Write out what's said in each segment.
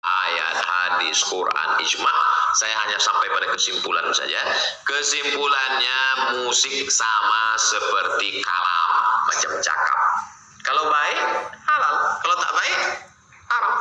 ayat, hadis, Quran, ijma. Saya hanya sampai pada kesimpulan saja. Kesimpulannya musik sama seperti kalam, macam cakap. Kalau baik halal, kalau tak baik haram.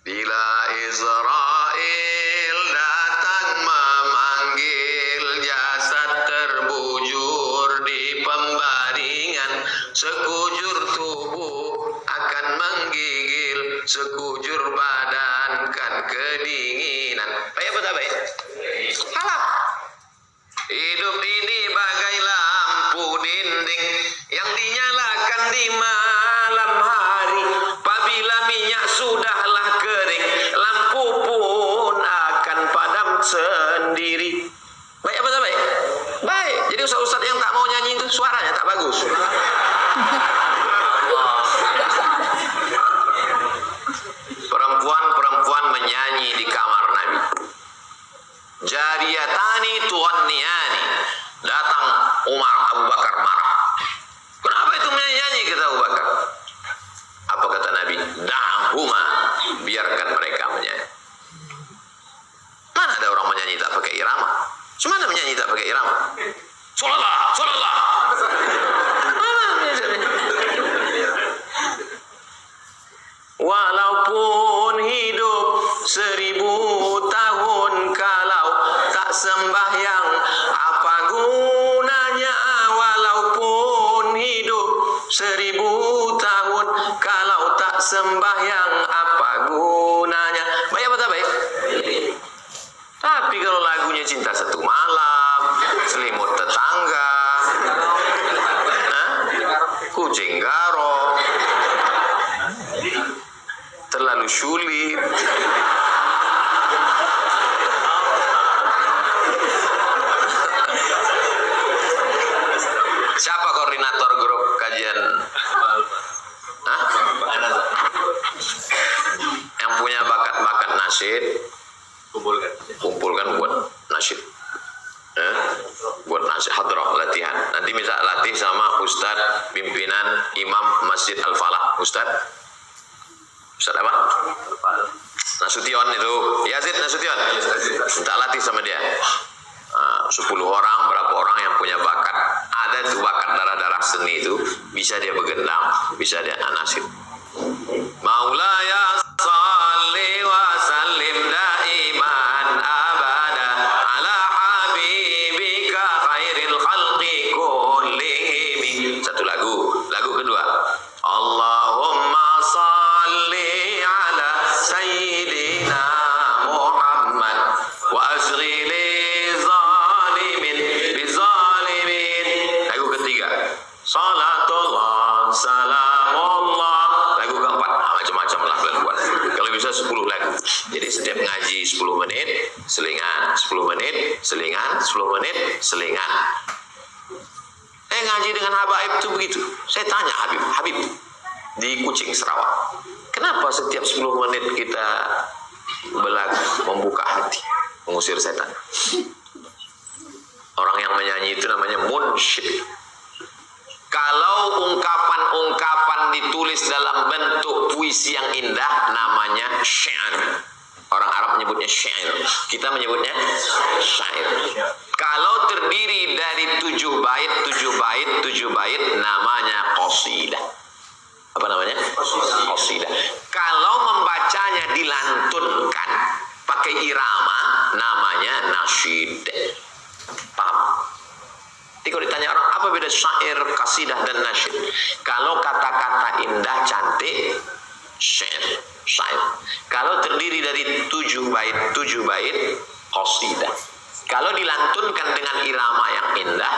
Bila Israel datang memanggil, jasad terbujur di pembaringan, sekujur tubuh akan menggigil, sekujur badan kan kedinginan. Baik apa tak baik? Halal. Hidup ini bagai lampu dinding yang dinyalakan di malam hari. Apabila minyak sudahlah kering, lampu pun akan padam sendiri. Baik apa tak baik? Baik. Jadi ustaz-ustaz yang tak mau nyanyi itu suaranya tak bagus. Perempuan-perempuan menyanyi di kamar Nabi. Jariyatani tughanniyani. Datang Umar, Abu Bakar marah. Kenapa itu menyanyi, kata Abu Bakar? Apa kata Nabi? Da'huma, biarkan mereka menyanyi. Mana ada orang menyanyi tak pakai irama? Semana menyanyi tak pakai irama? Salallah, salallah. Walaupun hidup 1000 tahun, kalau tak sembahyang apa gunanya? Walaupun hidup 1000 tahun, kalau tak sembahyang apa gunanya? Baik apa tak baik? Tapi kalau lagunya cinta satu malam, selimut tetangga, kucing garong, terlalu sulit. Siapa koordinator grup kajian? Hah? Yang punya bakat-bakat nasyid, kumpulkan buat nasyid. Buat nasyid hadrah latihan. Nanti bisa latih sama Ustadz pimpinan Imam Masjid Al-Falah. Ustadz apa? Nasution itu. Yazid Nasution. Minta latih sama dia. 10 orang, berapa orang yang punya bakat. Ada tuh bakat darah-darah seni itu, bisa dia begendang, bisa dia nasyid. Maulaya salli wa sallim daiman abada ala habibika khairil khalqi kullihim. Satu lagu kedua. Allahumma salli ala sayyidina Muhammad wa asghili zalimin bizalimin. Lagu ketiga. Salatullah salamullah. Lagu keempat. Macam-macam lah laguan. Kalau bisa 10 lagu. Jadi setiap ngaji 10 menit selingan, 10 menit selingan, 10 menit selingan. Ngaji dengan Habaib itu begitu. Saya tanya Habib di Kucing Sarawak, kenapa setiap 10 menit kita belagu, membuka hati, mengusir setan? Orang yang menyanyi itu namanya munsyid. Kalau ungkapan-ungkapan ditulis dalam bentuk puisi yang indah, namanya syair. Orang Arab menyebutnya syair, kita menyebutnya syair. Kalau terdiri dari 7 bait, namanya qasidah. Apa namanya? Qasidah. Kalau membacanya dilantunkan pakai irama, namanya nasyid. Paham? Jadi kalau ditanya orang, apa beda syair, qasidah dan nasyid? Kalau kata-kata indah, cantik, syair. Kalau terdiri dari 7 bait, qasidah. Kalau dilantunkan dengan irama yang indah,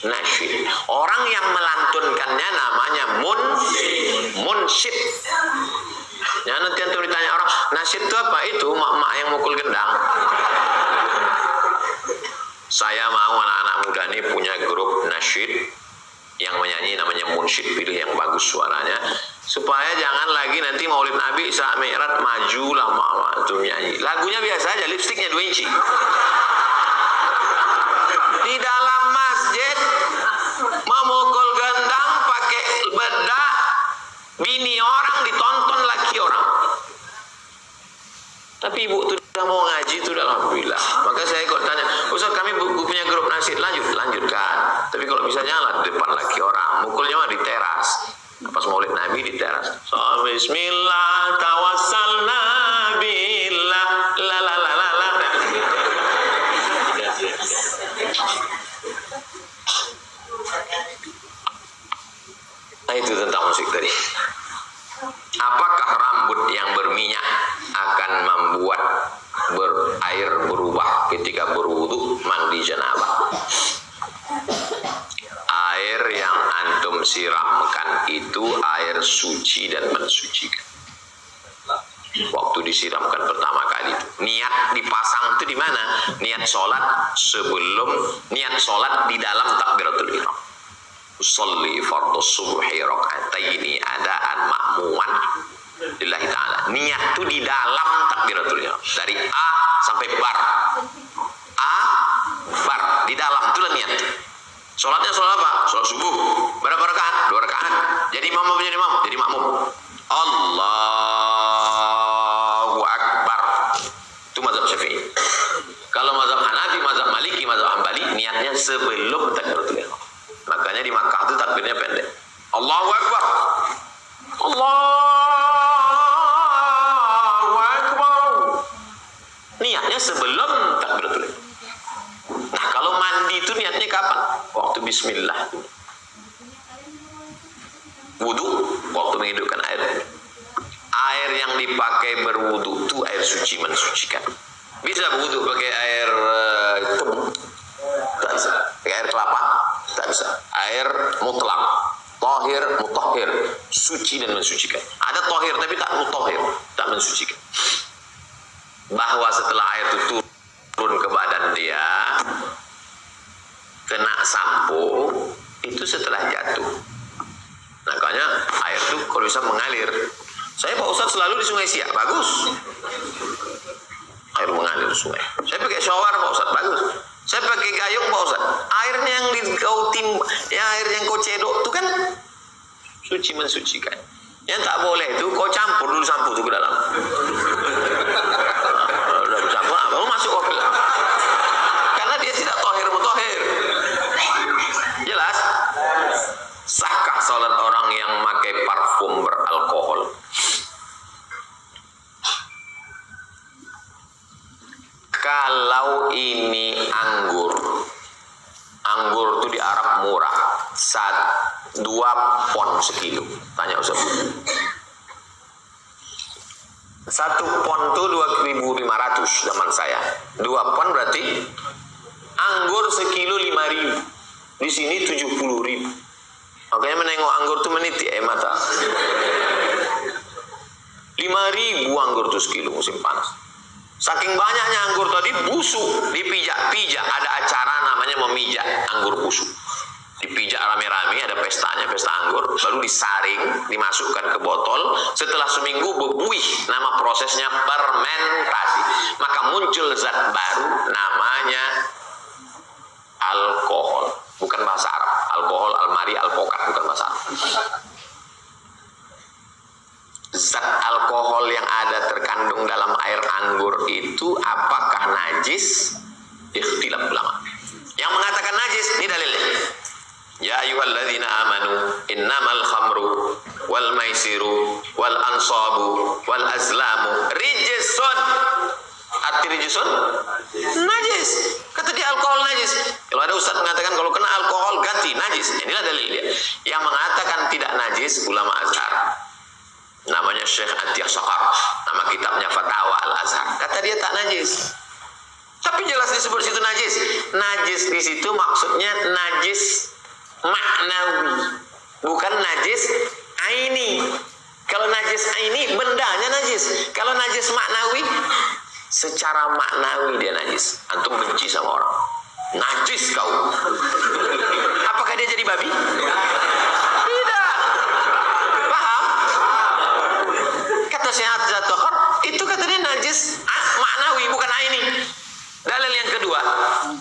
nasyid. Orang yang melantunkannya namanya munsyid. Ya, nanti antum ditanya orang, nasyid itu apa? Itu mak-mak yang mukul gendang. Saya mau anak-anak muda ini punya grup nasyid yang menyanyi, namanya munsyid. Pilih yang bagus suaranya, supaya jangan lagi nanti Maulid Nabi Isra Mi'raj maju lama itu nyanyi. Lagunya biasa aja, lipstiknya 2 inci. Di dalam masjid memukul gendang pakai bedak, bini orang ditonton laki orang. Tapi ibu tuh udah mau ngaji tuh udah alhamdulillah. Maka saya kok tanya, Ustaz kami punya grup nasid, lanjutkan. Tapi kalau bisa nyala di depan lagi orang, mukulnya mah di teras. Pas maulid Nabi di teras. So, bismillah tawassalna billah la la la la la. Nah itu tentang musik tadi. Apakah rambut yang berminyak akan membuat air berubah ketika berwudu mandi janabah? Air yang antum siramkan itu air suci dan mensucikan. Waktu disiramkan pertama kali itu, niat dipasang itu di mana? Niat sholat niat sholat di dalam takbiratul ihram. Usolli fardhu subhi raka'ataini adaan ma'muman lillahi ta'ala. Niat itu di dalam takbiratul ihram. Dari A sampai bar. A, bar. Di dalam itulah niat. Sholatnya sholat apa? Sholat subuh. Berapa rakaat? 2 rakaat. Jadi imam menjadi imam, jadi makmum. Allahu Akbar. Itu mazhab Syafi'i. Kalau mazhab Hanafi, mazhab Maliki, mazhab Hambali, niatnya sebelum takbiratul ihram. Makanya di Makkah itu takbirnya pendek. Allahu Akbar. Allahu Akbar. Niatnya sebelum takbiratul ihram. Nah, kalau mandi itu niatnya kapan? Waktu bismillah. Wudu waktu menghidupkan air. Air yang dipakai berwudu itu air suci mensucikan. Bisa wudu pakai air tebu. Tak bisa. Pakai air kelapa? Tak bisa. Air mutlak. Tahir, mutahhir. Suci dan mensucikan. Ada tahir tapi tak mutahhir. Tak mensucikan. Bahwa setelah air itu turun ke badan dia, kena sampo, itu setelah jatuh. Makanya air itu kalau bisa mengalir. Saya Pak Ustadz selalu di Sungai Siak. Bagus. Air mengalir sungai. Saya pakai shower Pak Ustadz. Bagus. Saya pakai gayung Pak Ustadz. Airnya yang kau air yang kau cedok itu kan suci mensucikan. Yang tak boleh itu kau campur dulu sampo itu ke dalam. Udah campur, baru masuk kopi. Karena dia tidak tohir mutahhir. Jelas? Sahkah salat orang yang pakai parfum beralkohol? Kalau ini anggur itu di Arab murah, 2 pon sekilo. Tanya Ustaz. 1 pon itu 2.500 zaman saya. 2 pon berarti anggur sekilo 5.000. Di sini 70.000. Makanya menengok anggur itu meniti mata. 5.000 anggur itu sekilo musim panas. Saking banyaknya anggur tadi busuk, dipijak-pijak. Ada acara namanya memijak anggur busuk. Dipijak rame-rame, ada pestanya, pesta anggur, baru disaring, dimasukkan ke botol. Setelah seminggu berbuih, nama prosesnya fermentasi. Maka muncul zat baru namanya alkohol. Bukan bahasa Arab. Alkohol, almari, alpokat, bukan bahasa Arab. Zat alkohol yang ada terkandung dalam air anggur itu apakah najis? Ikhtilaf ulama. Yang mengatakan najis, ini dalilnya. Ya ayyuhalladzina amanu innamal khamru wal maisiru wal ansabu wal azlamu rijsun. Arti rijsun? Najis. Kata dia alkohol najis. Kalau ada ustaz mengatakan kalau kena alkohol ganti najis. Inilah dalil dia. Yang mengatakan tidak najis ulama Azhar. Namanya Syekh Atiyah Sakar. Nama kitabnya Fatawa Al-Azhar. Kata dia tak najis. Tapi jelas disebut situ najis. Najis di situ maksudnya najis maknawi, bukan najis aini. Kalau najis aini bendanya najis. Kalau najis maknawi secara maknawi dia najis. Antum benci sama orang, najis kau. Apakah dia jadi babi? Tidak. Paham? Kata Syekh Zakar itu katanya najis maknawi bukan aini. Dalil yang kedua,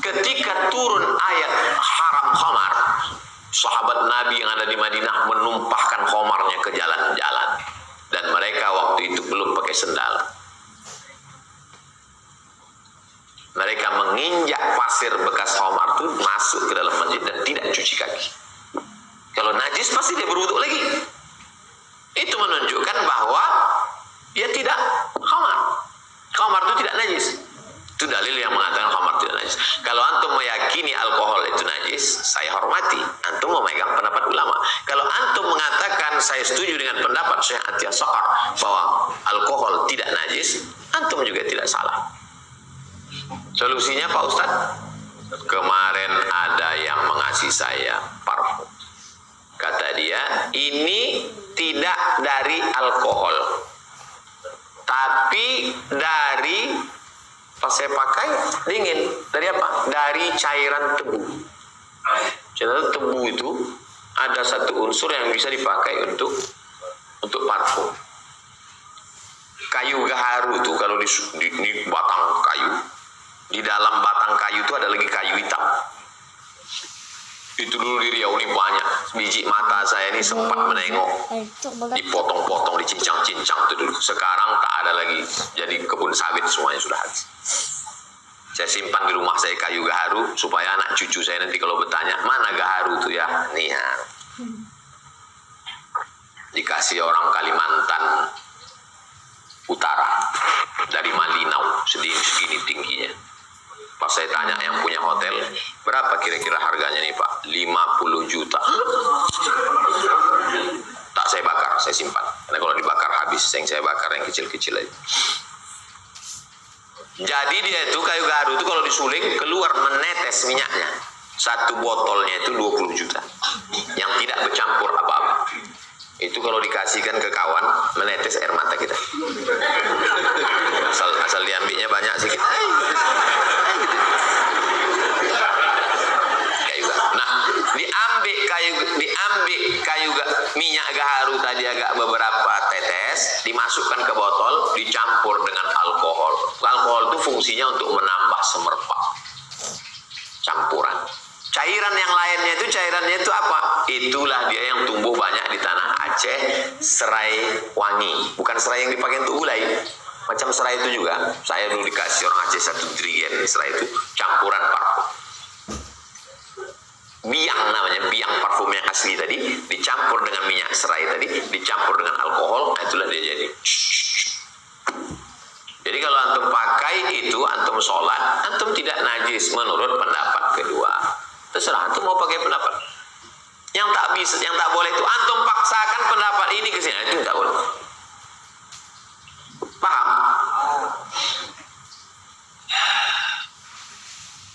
ketika turun ayat haram khamar, sahabat Nabi yang ada di Madinah menumpahkan khamarnya ke jalan-jalan, dan mereka waktu itu belum pakai sendal. masuk ke dalam masjid dan tidak cuci kaki. Kalau najis pasti dia berwudu lagi. Itu menunjukkan bahwa dia tidak khamar. Khamar itu tidak najis. Itu dalil yang mengatakan khamar tidak najis. Kalau antum meyakini alkohol itu najis, saya hormati. Antum memegang pendapat ulama. Kalau antum mengatakan saya setuju dengan pendapat Syekh Atiyah Saqar bahwa alkohol tidak najis, antum juga tidak salah. Solusinya Pak Ustadz, kemarin ada yang mengasih saya parfum. Kata dia, ini tidak dari alkohol, tapi dari pas saya pakai dingin. Dari apa? Dari cairan tebu. Cairan tebu itu ada satu unsur yang bisa dipakai untuk parfum. Kayu gaharu itu kalau di batang kayu, di dalam batang kayu itu ada lagi kayu hitam. Itu dulu di Riau ini banyak. Biji mata saya ini sempat menengok. Dipotong-potong, dicincang-cincang itu dulu. Sekarang tak ada lagi. Jadi kebun sawit semuanya sudah habis. Saya simpan di rumah saya kayu gaharu supaya anak cucu saya nanti kalau bertanya, mana gaharu itu ya? Nih ya. Dikasih orang Kalimantan Utara dari Malinau, segini tingginya. Pas saya tanya yang punya hotel, berapa kira-kira harganya nih Pak? 50 juta. Tak saya bakar, saya simpan. Karena kalau dibakar habis, yang saya bakar yang kecil-kecil aja. Jadi dia itu kayu gaharu itu kalau disuling keluar menetes minyaknya. Satu botolnya itu 20 juta. Yang tidak bercampur apa-apa. Itu kalau dikasihkan ke kawan, menetes air mata kita. Asal diambilnya banyak sedikit. Diambil minyak gaharu tadi agak beberapa tetes, dimasukkan ke botol, dicampur dengan alkohol. Alkohol itu fungsinya untuk menambah semerbak. Campuran. Cairan yang lainnya itu cairannya itu apa? Itulah dia yang tumbuh banyak di tanah Aceh, serai wangi. Bukan serai yang dipakai untuk gulai. Macam serai itu juga. Saya dulu dikasih orang Aceh satu drigen serai itu campuran parfum. Biang namanya, biang parfum yang asli tadi dicampur dengan minyak serai tadi, dicampur dengan alkohol, itulah dia jadi. Jadi kalau antum pakai itu, antum sholat, antum tidak najis menurut pendapat kedua. Terserah antum mau pakai pendapat. Yang tak bisa, yang tak boleh itu antum paksakan pendapat ini ke sini, itu tak boleh. Paham?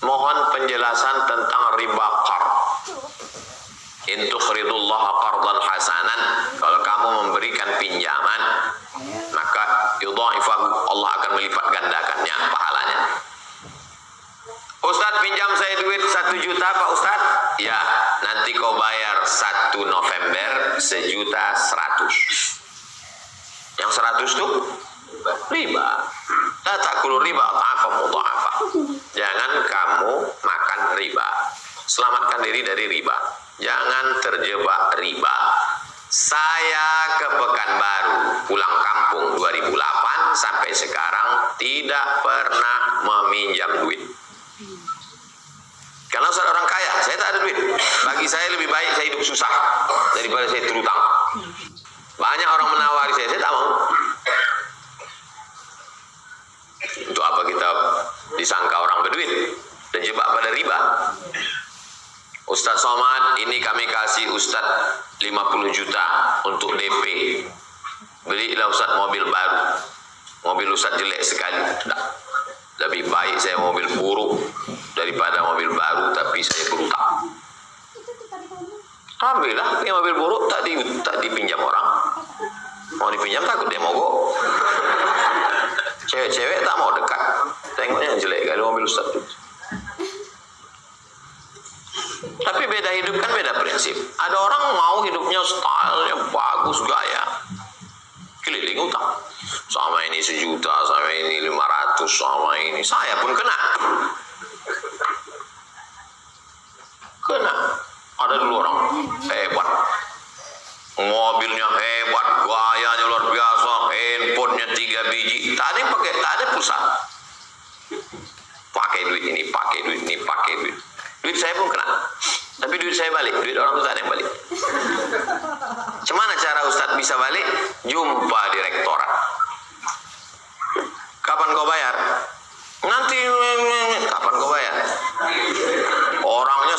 Mohon penjelasan tentang riba qard. In tuqridullaha qardan hasanan, kalau kamu memberikan pinjaman maka yudha'ifahu, Allah akan melipat gandakannya pahalanya. Ustadz, pinjam saya duit 1 juta Pak Ustadz. Ya, nanti kau bayar 1 November 1.100.000. Yang 100 itu riba. La ta'kulu riba ta'afa mudha'afa. Jangan kamu makan riba. Selamatkan diri dari riba. Jangan terjebak riba. Saya ke Pekanbaru, pulang kampung 2008 sampai sekarang tidak pernah meminjam duit. Karena saya orang kaya, saya tak ada duit. Bagi saya lebih baik saya hidup susah daripada saya terutang. Banyak orang menawari saya tak mau. Untuk apa kita disangka orang berduit, terjebak pada riba. Ustadz Somad, ini kami kasih Ustadz 50 juta untuk DP. Belilah Ustadz mobil baru. Mobil Ustadz jelek sekali. Nah, lebih baik saya mobil buruk daripada mobil baru tapi saya berutang. Ambillah ini mobil buruk, tak dipinjam orang. Mau dipinjam takut dia mogok. Cewek-cewek tak mau dekat. Tengoknya jelek kali mobil Ustadz itu. Tapi beda hidup kan beda prinsip. Ada orang mau hidupnya stylenya bagus, gaya, keliling utang. Sama ini 1 juta, sama ini 500, sama ini. Saya pun kena. Ada dulu orang hebat, mobilnya hebat, gayanya luar biasa, handphonenya 3 biji. Tak ada pulsa. Pakai duit ini, pakai duit ini, pakai duit. Duit saya pun kena. Tapi duit saya balik, duit orang Ustaz yang balik. Cemana cara Ustaz bisa balik? Jumpa direktorat. Kapan kau bayar? Nanti. Kapan kau bayar? Orangnya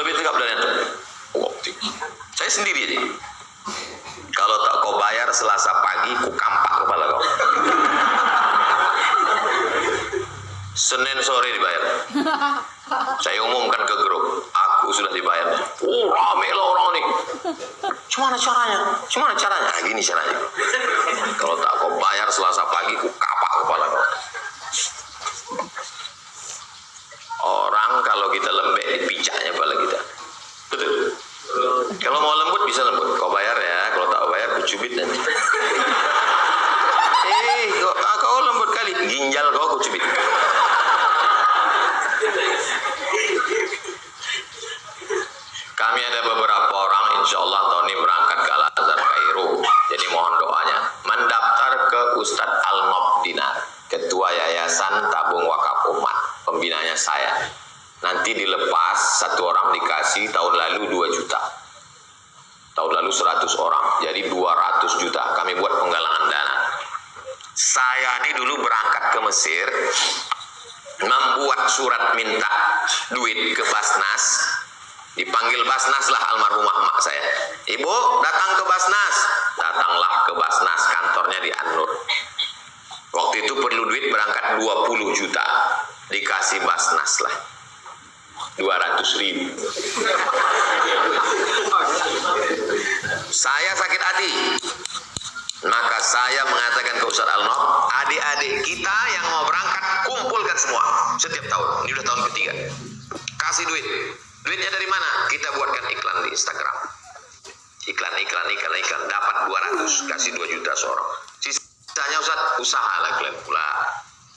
lebih tegap dari itu. Saya sendiri aja. Kalau tak kau bayar Selasa pagi, ku kampak kepala kau. Senin sore dibayar. Saya umumkan ke grup, aku sudah dibayar. Oh, rame lah orang nih. Gimana caranya? Nah, gini caranya. Kalau tak kau bayar Selasa pagi, ku kapak kepala kau. Orang kalau kita lembek, dipijaknya kepala kita. Betul. Kalau mau lembut bisa lembut. Kau bayar ya. Kalau tak bayar, ku cubit nanti. Kau lembut kali. Ginjal kau ku cubit. Kami ada beberapa orang insya Allah tahun ini berangkat ke Al-Azhar Kairo. Jadi mohon doanya. Mendaftar ke Ustadz Al-Nob Dinar, Ketua Yayasan Tabung Wakaf Umat, pembinanya saya. Nanti dilepas, satu orang dikasih, tahun lalu 2 juta. Tahun lalu 100 orang, jadi 200 juta. Kami buat penggalangan dana. Saya ini dulu berangkat ke Mesir, membuat surat minta duit ke Basnas. Dipanggil Basnas lah almarhumah emak saya. Ibu datang ke Basnas. Datanglah ke Basnas, kantornya di An-Nur. Waktu itu perlu duit berangkat 20 juta. Dikasih Basnas lah 200.000. Saya sakit hati. Maka saya mengatakan ke Ustadz Al-Nob, adik-adik kita yang mau berangkat kumpulkan semua setiap tahun. Ini udah tahun ketiga. Kasih duit. Duitnya dari mana? Kita buatkan iklan di Instagram. Iklan. Dapat 200, kasih 2 juta seorang. Sisanya Ustaz, usaha lah kalian pula.